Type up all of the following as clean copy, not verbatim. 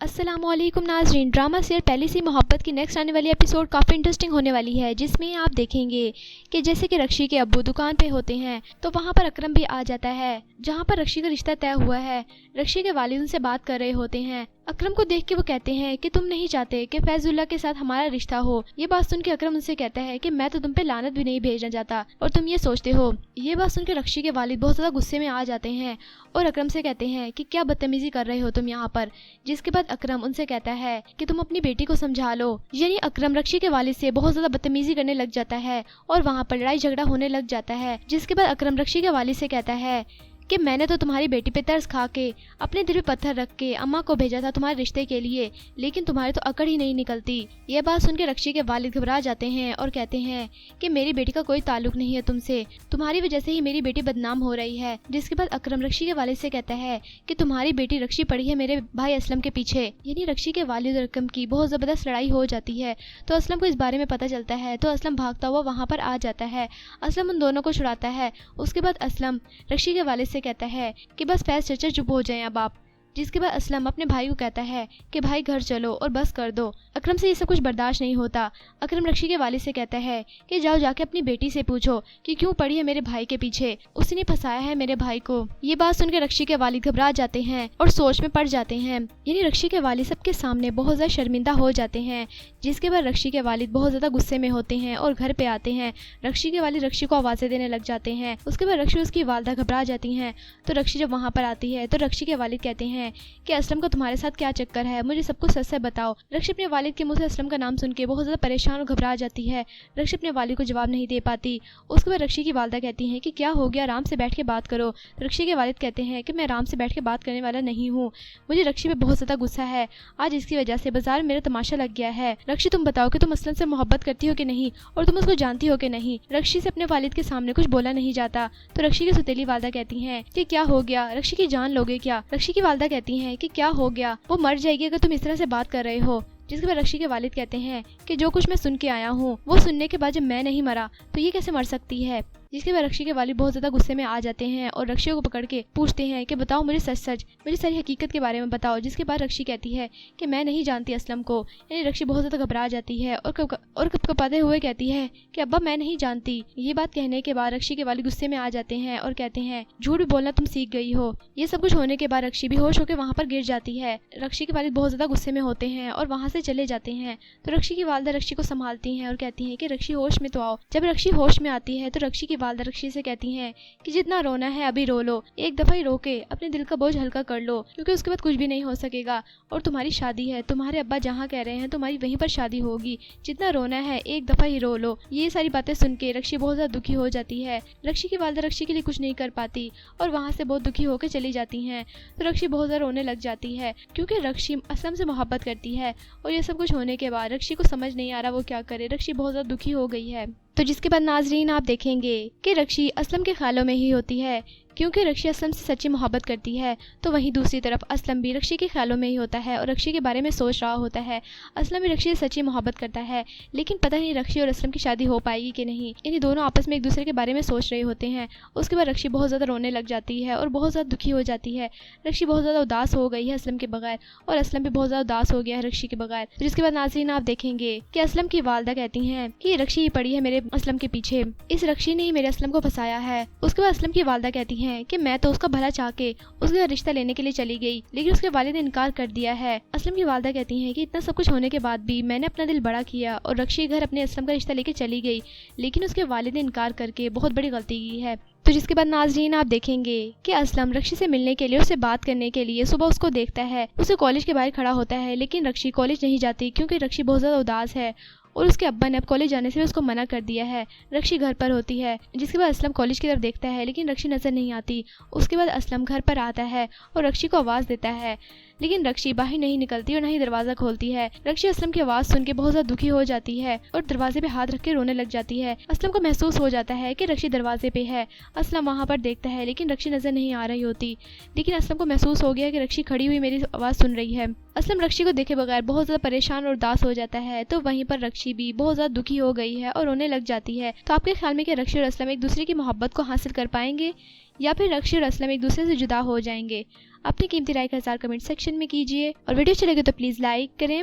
अस्सलामुअलैकुम नाज़रीन, drama serial पहली सी मोहब्बत की नेक्स्ट आने वाली एपिसोड काफ़ी इंटरेस्टिंग होने वाली है, जिसमें आप देखेंगे कि जैसे कि रक्षी के अब्बू दुकान पे होते हैं तो वहाँ पर अकरम भी आ जाता है, जहाँ पर रक्षी का रिश्ता तय हुआ है। रक्षी के वालिद उनसे बात कर रहे होते हैं। अकरम को देख के वो कहते हैं कि तुम नहीं चाहते कि फैजुल्ला के साथ हमारा रिश्ता हो। ये बात सुन के अकरम उनसे कहता है कि मैं तो तुम पे लानत भी नहीं भेजना चाहता और तुम ये सोचते हो। ये बात सुन के रक्षी के वालिद बहुत ज़्यादा गुस्से में आ जाते हैं और अकरम से कहते हैं कि क्या बदतमीजी कर रहे हो तुम यहाँ पर। जिसके बाद अकरम उनसे कहता है कि तुम अपनी बेटी को समझा लो। यानी अकरम रक्षी के वालिद से बहुत ज़्यादा बदतमीजी करने लग जाता है और वहाँ पर लड़ाई झगड़ा होने लग जाता है। जिसके बाद अकरम रक्षी के वालिद से कहता है कि मैंने तो तुम्हारी बेटी पे तरस खा के अपने दिल पे पत्थर रख के अम्मा को भेजा था तुम्हारे रिश्ते के लिए, लेकिन तुम्हारी तो अकड़ ही नहीं निकलती। यह बात सुन के रक्षी के वालिद घबरा जाते हैं और कहते हैं कि मेरी बेटी का कोई ताल्लुक नहीं है तुमसे, तुम्हारी वजह से ही मेरी बेटी बदनाम हो रही है। जिसके बाद अकरम रक्षी के वालिद से कहता है कि तुम्हारी बेटी रक्षी पड़ी है मेरे भाई असलम के पीछे। यानी रक्षी के वालिद और अकरम की बहुत ज़बरदस्त लड़ाई हो जाती है। तो असलम को इस बारे में पता चलता है तो असलम भागता हुआ वहाँ पर आ जाता है। असलम उन दोनों को छुड़ाता है। उसके बाद असलम रक्षी के वालिद से कहता है कि बस फैज चचा चुप हो जाएं अब आप। जिसके बाद असलम अपने भाई को कहता है कि भाई घर चलो और बस कर दो। अकरम से ये सब कुछ बर्दाश्त नहीं होता। अकरम रक्षी के वालिद से कहता है कि जाओ जाके अपनी बेटी से पूछो कि क्यों पड़ी है मेरे भाई के पीछे, उसने फंसाया है मेरे भाई को। ये बात सुनकर रक्षी के वालिद घबरा जाते हैं और सोच में पड़ जाते हैं। यानी रक्षी के वालिद सबके सामने बहुत ज़्यादा शर्मिंदा हो जाते हैं। जिसके बाद रक्षी के वालिद बहुत ज़्यादा गुस्से में होते हैं और घर पे आते हैं। रक्षी के वालिद रक्षी को आवाज़ें देने लग जाते हैं। उसके बाद रक्षी उसकी वालदा घबरा जाती हैं। तो रक्षी जब वहाँ पर आती है तो रक्षी के वालिद कहते हैं कि असलम का तुम्हारे साथ क्या चक्कर है, मुझे सब कुछ सच से बताओ। रक्षी अपने वालिद के मुंह से असलम का नाम सुन के बहुत ज़्यादा परेशान और घबरा जाती है। रक्षी अपने वालिद को जवाब नहीं दे पाती। उसके बाद रक्षी की वालदा कहती हैं कि क्या हो गया, आराम से बैठ के बात करो। रक्षी के वालिद कहते हैं कि मैं आराम से बैठ के बात करने वाला नहीं हूँ, मुझे रक्षी पे बहुत ज़्यादा गुस्सा है। आज इसकी वजह से बाजार में मेरा तमाशा लग गया है। रक्षी तुम बताओ कि तुम असलम से मोहब्बत करती हो कि नहीं और तुम उसको जानती हो कि नहीं। रक्षी से अपने वालिद के सामने कुछ बोला नहीं जाता। तो रक्षी की सुतेली वालदा कहती हैं कि क्या हो गया, रक्षी की जान लोगे क्या। रक्षी की वालदा कहती हैं कि क्या हो गया, वो मर जाएगी अगर तुम इस तरह से बात कर रहे हो। जिसके बाद रक्षी के वालिद कहते हैं कि जो कुछ मैं सुन के आया हूँ वो सुनने के बाद जब मैं नहीं मरा तो ये कैसे मर सकती है। जिसके बाद रक्षी के वालिद बहुत ज़्यादा गुस्से में आ जाते हैं और रक्षी को पकड़ के पूछते हैं कि बताओ मुझे सच सच, मुझे सारी हकीकत के बारे में बताओ। जिसके बाद रक्षी कहती है कि मैं नहीं जानती असलम को। यानी रक्षी बहुत ज़्यादा घबरा जाती है और कपकपाते हुए कहती है कि अब्बा मैं नहीं जानती। ये बात कहने के बाद रक्षी के वालिद गुस्से में आ जाते हैं और कहते हैं झूठ भी बोलना तुम सीख गई हो। ये सब कुछ होने के बाद रक्षी बेहोश होकर वहाँ पर गिर जाती है। रक्षी के वालिद बहुत ज़्यादा गुस्से में होते हैं और वहाँ से चले जाते हैं। तो रक्षी की वालदा रक्षी को संभालती हैं और कहती हैं कि रक्षी होश में तो आओ। जब रक्षी होश में आती है तो रक्षी की वालदा रक्षी से कहती हैं कि जितना रोना है अभी रो लो, एक दफा ही रो के अपने दिल का बोझ हल्का कर लो, क्योंकि उसके बाद कुछ भी नहीं हो सकेगा और तुम्हारी शादी है, तुम्हारे अब्बा जहाँ कह रहे हैं तुम्हारी वहीं पर शादी होगी। जितना रोना है एक दफा ही रो लो। ये सारी बातें सुन के रक्षी बहुत ज्यादा दुखी हो जाती है। रक्षी की वालदा रक्षी के लिए कुछ नहीं कर पाती और वहाँ से बहुत दुखी होकर चली जाती हैं। तो रक्षी बहुत ज्यादा रोने लग जाती है क्योंकि रक्षी असलम से मोहब्बत करती है और ये सब कुछ होने के बाद रक्षी को समझ नहीं आ रहा वो क्या करे। रक्षी बहुत ज्यादा दुखी हो गई है। तो जिसके बाद नाजरीन आप देखेंगे कि रक्षी असलम के ख्यालों में ही होती है क्योंकि रक्षी असलम से सच्ची मोहब्बत करती है। तो वहीं दूसरी तरफ असलम भी रक्षी के ख्यालों में ही होता है और रक्षी के बारे में सोच रहा होता है। असलम भी रक्षी से सच्ची मोहब्बत करता है, लेकिन पता नहीं रक्षी और असलम की शादी हो पाएगी कि नहीं। यानी दोनों आपस में एक दूसरे के बारे में सोच रहे होते हैं। उसके बाद रक्षी बहुत ज़्यादा रोने लग जाती है और बहुत ज़्यादा दुखी हो जाती है। रक्षी बहुत ज़्यादा उदास हो गई है असलम के बगैर और असलम भी बहुत ज़्यादा उदास हो गया है रक्षी के बगैर। तो जिसके बाद नाज़रीन आप देखेंगे कि असलम की वालदा कहती हैं कि रक्षी ही पड़ी है मेरे असलम के पीछे, इस रक्षी ने ही मेरे असलम को फंसाया है। उसके बाद असलम की वालदा कहती हैं कि मैं तो भला चाह के उसका रिश्ता लेने के लिए चली गई, लेकिन उसके वालिद ने इनकार कर दिया है। असलम की वालदा कहती हैं कि इतना सब कुछ होने के बाद भी मैंने अपना दिल बड़ा किया और रक्षी घर अपने असलम का रिश्ता लेके चली गई, लेकिन उसके वालिद ने इनकार करके बहुत बड़ी गलती की है। तो जिसके बाद नाजरीन आप देखेंगे कि असलम रक्षी से मिलने के लिए, उससे बात करने के लिए सुबह उसको देखता है। उसे कॉलेज के बाहर खड़ा होता है, लेकिन रक्षी कॉलेज नहीं जाती क्योंकि रक्षी बहुत ज़्यादा उदास है और उसके अब्बा ने अब कॉलेज जाने से उसको मना कर दिया है। रक्षी घर पर होती है। जिसके बाद असलम कॉलेज की तरफ देखता है लेकिन रक्षी नजर नहीं आती। उसके बाद असलम घर पर आता है और रक्षी को आवाज़ देता है, लेकिन रक्षी बाहर नहीं निकलती और न ही दरवाज़ा खोलती है। रक्षी असलम की आवाज़ सुन के बहुत ज़्यादा दुखी हो जाती है और दरवाजे पे हाथ रख के रोने लग जाती है। असलम को महसूस हो जाता है कि रक्षी दरवाजे पे है। असलम वहाँ पर देखता है लेकिन रक्षी नज़र नहीं आ रही होती, लेकिन असलम को महसूस हो गया कि रक्षी खड़ी हुई मेरी आवाज़ सुन रही है। असलम रक्षी को देखे बगैर बहुत ज़्यादा परेशान और उदास हो जाता है। तो वहीं पर रक्षी भी बहुत ज़्यादा दुखी हो गई है और रोने लग जाती है। तो आपके ख्याल में कि रक्षी और असलम एक दूसरे की मोहब्बत को हासिल कर पाएंगे या फिर रक्षी और असलम एक दूसरे से जुदा हो जाएंगे? अपनी कीमती राय का इज़हार कमेंट सेक्शन में कीजिए और वीडियो अच्छी लगे तो प्लीज़ लाइक करें।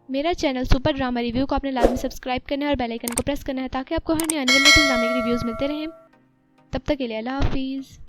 मेरा चैनल सुपर ड्रामा रिव्यू को आपने लाजमी सब्सक्राइब करना है और बेल आइकन को प्रेस करना है ताकि आपको हर नए आने वाले ड्रामे के रिव्यूज़ मिलते रहें। तब तक के लिए अल्लाह हाफिज़।